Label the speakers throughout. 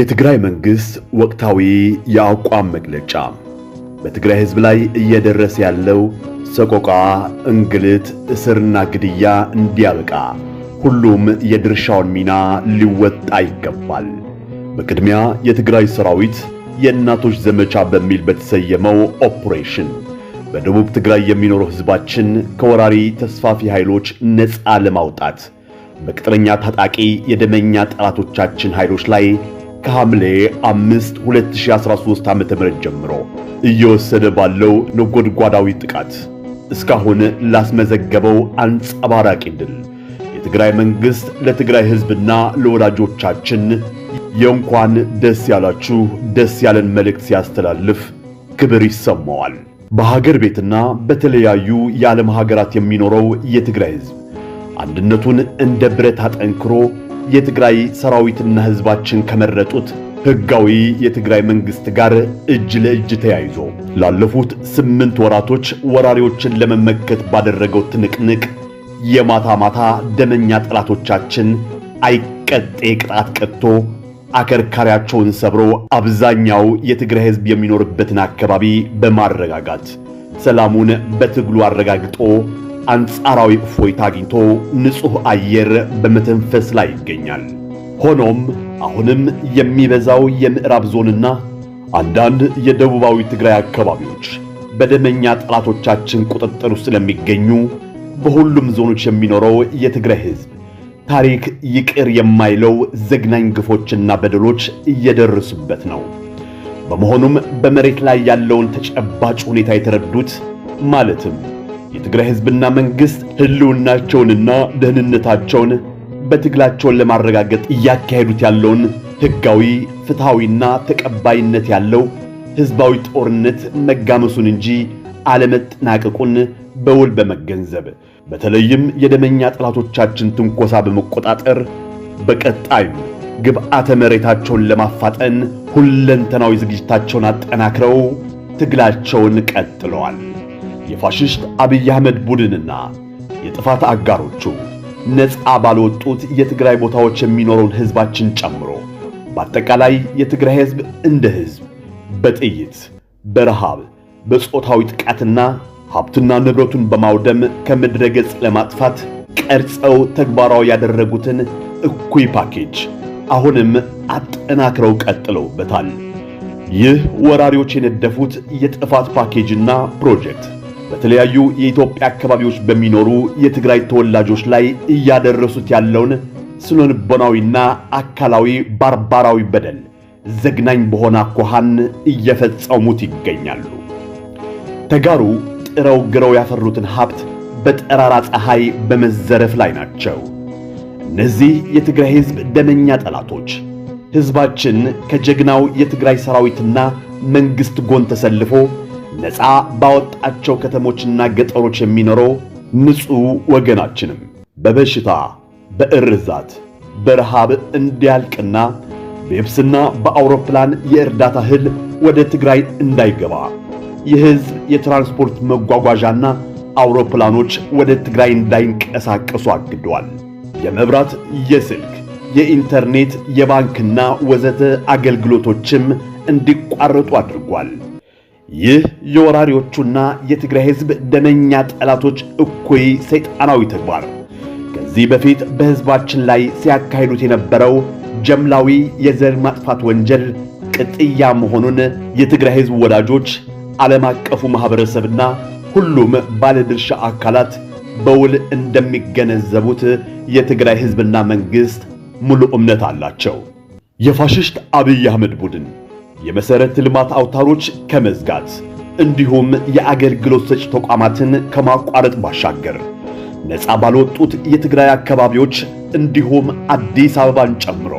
Speaker 1: የትግራይ መንግስት ወቅታዊ የአቋም መግለጫ በትግራይ ህዝብ ላይ እየደረሰ ያለው ሰቆቃ፣ እንግልት፣ እስርና ግድያ እንዲያበቃ ሁሉም የድርሻውን ሚና ሊወጣ ይገባል። በቅድሚያ የትግራይ ሰራዊት የእናቶች ዘመቻ በሚል በተሰየመው ኦፕሬሽን በደቡብ ትግራይ የሚኖረው ህዝባችን ከወራሪ ተስፋፊ ኃይሎች ነፃ ለማውጣት በቅጥረኛ ታጣቂ የደመኛ ጠላቶቻችን ኃይሎች ላይ ከሐምሌ 5 2013 ዓ.ም ጀምሮ እየወሰደ ባለው ነጎድጓዳዊ ጥቃት እስካሁን ላስመዘገበው አንጸባራቂ ድል የትግራይ መንግስት ለትግራይ ህዝብና ለወዳጆቻችን የእንኳን ደስ ያላችሁ ደስ ያለን መልእክት ሲያስተላልፍ ክብር ይሰማዋል። በሀገር ቤትና በተለያዩ የዓለም ሀገራት የሚኖረው የትግራይ ህዝብ አንድነቱን እንደ ብረት አጠንክሮ የትግራይ ሰራዊትና ህዝባችን ከመረጡት ህጋዊ የትግራይ መንግስት ጋር እጅ ለእጅ ተያይዞ ላለፉት 8 ወራቶች ወራሪዎችን ለመመከት ባደረገው ትንቅንቅ የማታ ማታ ደመኛ ጠላቶቻችን አይቀጤ ቅጣት ቀጥቶ አከርካሪያቸውን ሰብሮ አብዛኛው የትግራይ ህዝብ የሚኖርበትን አካባቢ በማረጋጋት ሰላሙን በትግሉ አረጋግጦ አንጻራዊ እፎይታ አግኝቶ ንጹህ አየር በመተንፈስ ላይ ይገኛል። ሆኖም አሁንም የሚበዛው የምዕራብ ዞንና አንዳንድ የደቡባዊ ትግራይ አካባቢዎች በደመኛ ጠላቶቻችን ቁጥጥር ውስጥ ስለሚገኙ በሁሉም ዞኖች የሚኖረው የትግራይ ህዝብ ታሪክ ይቅር የማይለው ዘግናኝ ግፎችና በደሎች እየደረሱበት ነው። በመሆኑም በመሬት ላይ ያለውን ተጨባጭ ሁኔታ የተረዱት ማለትም የትግራይ ህዝብና መንግስት ህልውናቸውንና ደህንነታቸውን በትግላቸውን ለማረጋገጥ እያካሄዱት ያለውን ህጋዊ፣ ፍትሃዊና ተቀባይነት ያለው ህዝባዊ ጦርነት መጋመሱን እንጂ አለመጠናቀቁን በውል በመገንዘብ በተለይም የደመኛ ጠላቶቻችን ትንኮሳ በመቆጣጠር በቀጣይም ግብዓተ መሬታቸውን ለማፋጠን ሁለንተናዊ ዝግጅታቸውን አጠናክረው ትግላቸውን ቀጥለዋል። የፋሽስት አብይ አህመድ ቡድንና የጥፋት አጋሮቹ ነፃ ባልወጡት የትግራይ ቦታዎች የሚኖረውን ህዝባችን ጨምሮ በአጠቃላይ የትግራይ ህዝብ እንደ ህዝብ በጥይት፣ በረሃብ፣ በጾታዊ ጥቃትና ሀብትና ንብረቱን በማውደም ከምድረ ገጽ ለማጥፋት ቀርጸው ተግባራዊ ያደረጉትን እኩይ ፓኬጅ አሁንም አጠናክረው ቀጥለውበታል። ይህ ወራሪዎች የነደፉት የጥፋት ፓኬጅና ፕሮጀክት በተለያዩ የኢትዮጵያ አካባቢዎች በሚኖሩ የትግራይ ተወላጆች ላይ እያደረሱት ያለውን ስነ-ልቦናዊና አካላዊ ባርባራዊ በደል ዘግናኝ በሆነ አኳኋን እየፈጸሙት ይገኛሉ። ተጋሩ ጥረው ግረው ያፈሩትን ሀብት በጠራራ ፀሐይ በመዘረፍ ላይ ናቸው። እነዚህ የትግራይ ህዝብ ደመኛ ጠላቶች ህዝባችን ከጀግናው የትግራይ ሰራዊትና መንግስት ጎን ተሰልፎ ነፃ ባወጣቸው ከተሞችና ገጠሮች የሚኖረው ንጹህ ወገናችንም በበሽታ፣ በእርዛት፣ በረሃብ እንዲያልቅና በየብስና በአውሮፕላን የእርዳታ እህል ወደ ትግራይ እንዳይገባ የህዝብ የትራንስፖርት መጓጓዣና አውሮፕላኖች ወደ ትግራይ እንዳይንቀሳቀሱ አግደዋል። የመብራት፣ የስልክ፣ የኢንተርኔት፣ የባንክና ወዘተ አገልግሎቶችም እንዲቋረጡ አድርጓል። ይህ የወራሪዎቹና የትግራይ ህዝብ ደመኛ ጠላቶች እኩይ ሰይጣናዊ ተግባር ከዚህ በፊት በህዝባችን ላይ ሲያካሂዱት የነበረው ጀምላዊ የዘር ማጥፋት ወንጀል ቅጥያ መሆኑን የትግራይ ህዝብ ወዳጆች፣ ዓለም አቀፉ ማህበረሰብና ሁሉም ባለድርሻ አካላት በውል እንደሚገነዘቡት የትግራይ ህዝብና መንግስት ሙሉ እምነት አላቸው። የፋሽስት አብይ አህመድ ቡድን የመሰረተ ልማት አውታሮች ከመዝጋት እንዲሁም የአገልግሎት ሰጪ ተቋማትን ከማቋረጥ ባሻገር ነፃ ባልወጡት የትግራይ አካባቢዎች እንዲሁም አዲስ አበባን ጨምሮ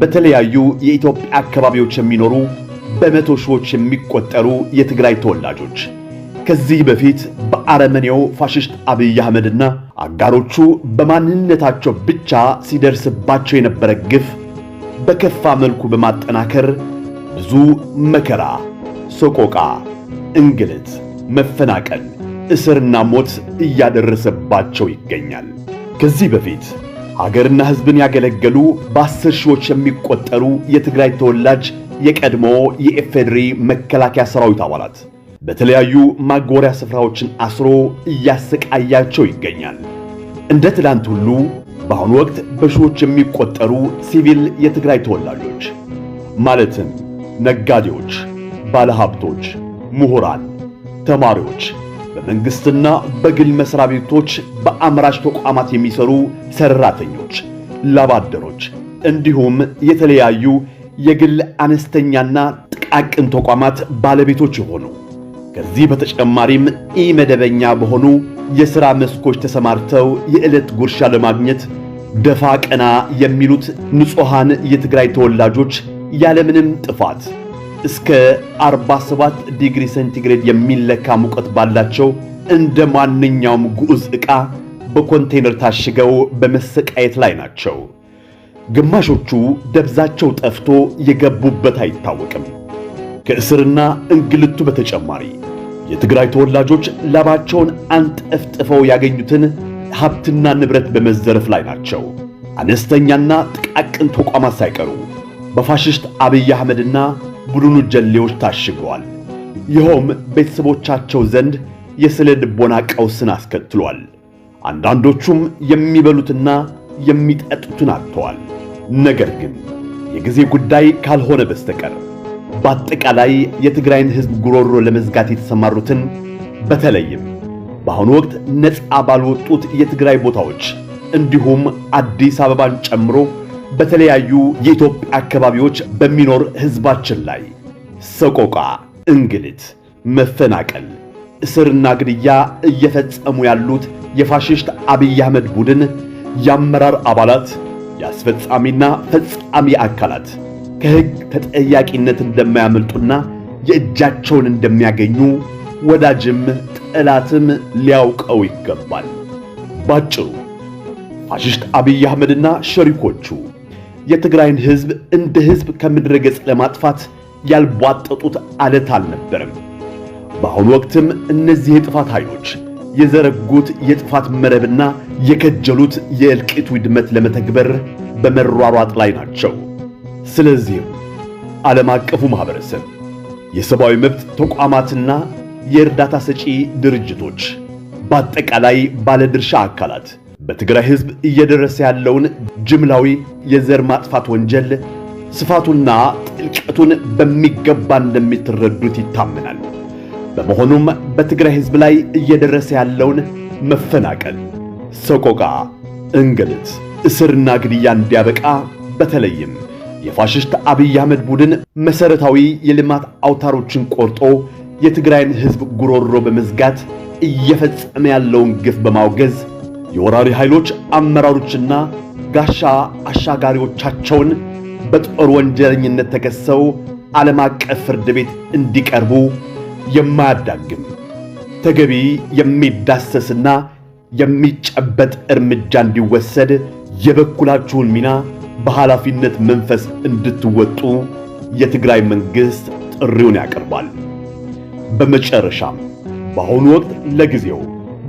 Speaker 1: በተለያዩ የኢትዮጵያ አካባቢዎች የሚኖሩ በመቶ ሺዎች የሚቆጠሩ የትግራይ ተወላጆች ከዚህ በፊት በአረመኔው ፋሽስት አብይ አህመድና አጋሮቹ በማንነታቸው ብቻ ሲደርስባቸው የነበረ ግፍ በከፋ መልኩ በማጠናከር ብዙ መከራ፣ ሰቆቃ፣ እንግልት፣ መፈናቀል፣ እስርና ሞት እያደረሰባቸው ይገኛል። ከዚህ በፊት ሀገርና ሕዝብን ያገለገሉ በ10 ሺዎች የሚቆጠሩ የትግራይ ተወላጅ የቀድሞ የኢፌዴሪ መከላከያ ሰራዊት አባላት በተለያዩ ማጎሪያ ስፍራዎችን አስሮ እያሰቃያቸው ይገኛል። እንደ ትላንት ሁሉ በአሁኑ ወቅት በሺዎች የሚቆጠሩ ሲቪል የትግራይ ተወላጆች ማለትም ነጋዴዎች፣ ባለሀብቶች፣ ምሁራን፣ ተማሪዎች፣ በመንግስትና በግል መስሪያ ቤቶች በአምራች ተቋማት የሚሰሩ ሰራተኞች፣ ላባደሮች እንዲሁም የተለያዩ የግል አነስተኛና ጥቃቅን ተቋማት ባለቤቶች የሆኑ ከዚህ በተጨማሪም ኢመደበኛ በሆኑ የሥራ መስኮች ተሰማርተው የዕለት ጉርሻ ለማግኘት ደፋ ቀና የሚሉት ንጹሃን የትግራይ ተወላጆች ያለምንም ጥፋት እስከ 47 ዲግሪ ሴንቲግሬድ የሚለካ ሙቀት ባላቸው እንደ ማንኛውም ጉዑዝ ዕቃ በኮንቴነር ታሽገው በመሰቃየት ላይ ናቸው። ግማሾቹ ደብዛቸው ጠፍቶ የገቡበት አይታወቅም። ከእስርና እንግልቱ በተጨማሪ የትግራይ ተወላጆች ላባቸውን አንጠፍጥፈው ያገኙትን ሀብትና ንብረት በመዘረፍ ላይ ናቸው። አነስተኛና ጥቃቅን ተቋማት ሳይቀሩ በፋሽስት አብይ አህመድና ቡድኑ ጀሌዎች ታሽገዋል። ይኸውም ቤተሰቦቻቸው ዘንድ የስነ ልቦና ቀውስን አስከትሏል። አንዳንዶቹም የሚበሉትና የሚጠጡትን አጥተዋል። ነገር ግን የጊዜ ጉዳይ ካልሆነ በስተቀር በአጠቃላይ የትግራይን ሕዝብ ጉሮሮ ለመዝጋት የተሰማሩትን በተለይም በአሁኑ ወቅት ነፃ ባልወጡት የትግራይ ቦታዎች እንዲሁም አዲስ አበባን ጨምሮ በተለያዩ የኢትዮጵያ አካባቢዎች በሚኖር ሕዝባችን ላይ ሰቆቃ፣ እንግልት፣ መፈናቀል፣ እስርና ግድያ እየፈጸሙ ያሉት የፋሽስት አብይ አህመድ ቡድን የአመራር አባላት፣ የአስፈጻሚና ፈጻሚ አካላት ከሕግ ተጠያቂነት እንደማያመልጡና የእጃቸውን እንደሚያገኙ ወዳጅም ጠላትም ሊያውቀው ይገባል። ባጭሩ ፋሽስት አብይ አህመድና ሸሪኮቹ የትግራይን ሕዝብ እንደ ሕዝብ ከምድረ ገጽ ለማጥፋት ያልቧጠጡት አለት አልነበረም። በአሁኑ ወቅትም እነዚህ የጥፋት ኃይሎች የዘረጉት የጥፋት መረብና የከጀሉት የእልቂት ውድመት ለመተግበር በመሯሯጥ ላይ ናቸው። ስለዚህም ዓለም አቀፉ ማህበረሰብ፣ የሰብአዊ መብት ተቋማትና የእርዳታ ሰጪ ድርጅቶች በአጠቃላይ ባለድርሻ አካላት በትግራይ ሕዝብ እየደረሰ ያለውን ጅምላዊ የዘር ማጥፋት ወንጀል ስፋቱና ጥልቀቱን በሚገባ እንደሚትረዱት ይታመናል። በመሆኑም በትግራይ ሕዝብ ላይ እየደረሰ ያለውን መፈናቀል፣ ሰቆቃ፣ እንግልት፣ እስርና ግድያ እንዲያበቃ በተለይም የፋሽስት አብይ አህመድ ቡድን መሰረታዊ የልማት አውታሮችን ቆርጦ የትግራይን ሕዝብ ጉሮሮ በመዝጋት እየፈጸመ ያለውን ግፍ በማውገዝ የወራሪ ኃይሎች አመራሮችና ጋሻ አሻጋሪዎቻቸውን በጦር ወንጀለኝነት ተከሰው ዓለም አቀፍ ፍርድ ቤት እንዲቀርቡ የማያዳግም ተገቢ የሚዳሰስና የሚጨበጥ እርምጃ እንዲወሰድ የበኩላችሁን ሚና በኃላፊነት መንፈስ እንድትወጡ የትግራይ መንግሥት ጥሪውን ያቀርባል። በመጨረሻም በአሁኑ ወቅት ለጊዜው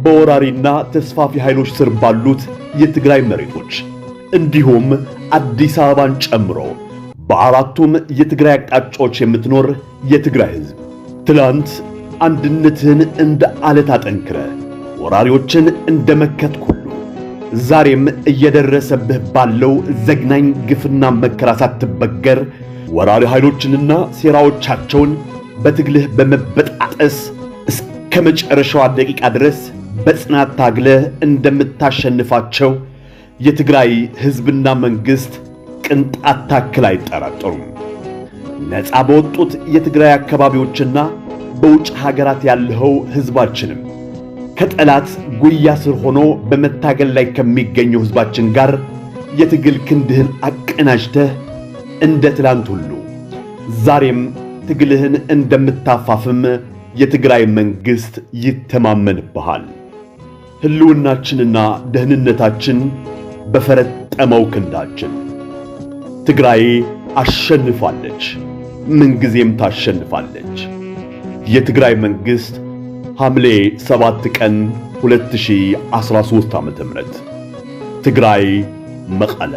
Speaker 1: በወራሪና ተስፋፊ ኃይሎች ስር ባሉት የትግራይ መሬቶች እንዲሁም አዲስ አበባን ጨምሮ በአራቱም የትግራይ አቅጣጫዎች የምትኖር የትግራይ ሕዝብ ትላንት አንድነትህን እንደ አለት አጠንክረ ወራሪዎችን እንደመከትክ ሁሉ ዛሬም እየደረሰብህ ባለው ዘግናኝ ግፍና መከራ ሳትበገር ወራሪ ኃይሎችንና ሴራዎቻቸውን በትግልህ በመበጣጠስ እስከ መጨረሻዋ ደቂቃ ድረስ በጽናት ታግለህ እንደምታሸንፋቸው የትግራይ ሕዝብና መንግሥት ቅንጣት ታክል አይጠራጠሩም። ነፃ በወጡት የትግራይ አካባቢዎችና በውጭ ሀገራት ያለው ሕዝባችንም ከጠላት ጉያ ስር ሆኖ በመታገል ላይ ከሚገኘው ሕዝባችን ጋር የትግል ክንድህን አቀናጅተህ እንደ ትላንት ሁሉ ዛሬም ትግልህን እንደምታፋፍም የትግራይ መንግሥት ይተማመንብሃል። ሕልውናችንና ደህንነታችን በፈረጠመው ክንዳችን። ትግራይ አሸንፋለች፣ ምንጊዜም ታሸንፋለች። የትግራይ መንግሥት ሐምሌ 7 ቀን 2013 ዓ.ም። ትግራይ መቀለ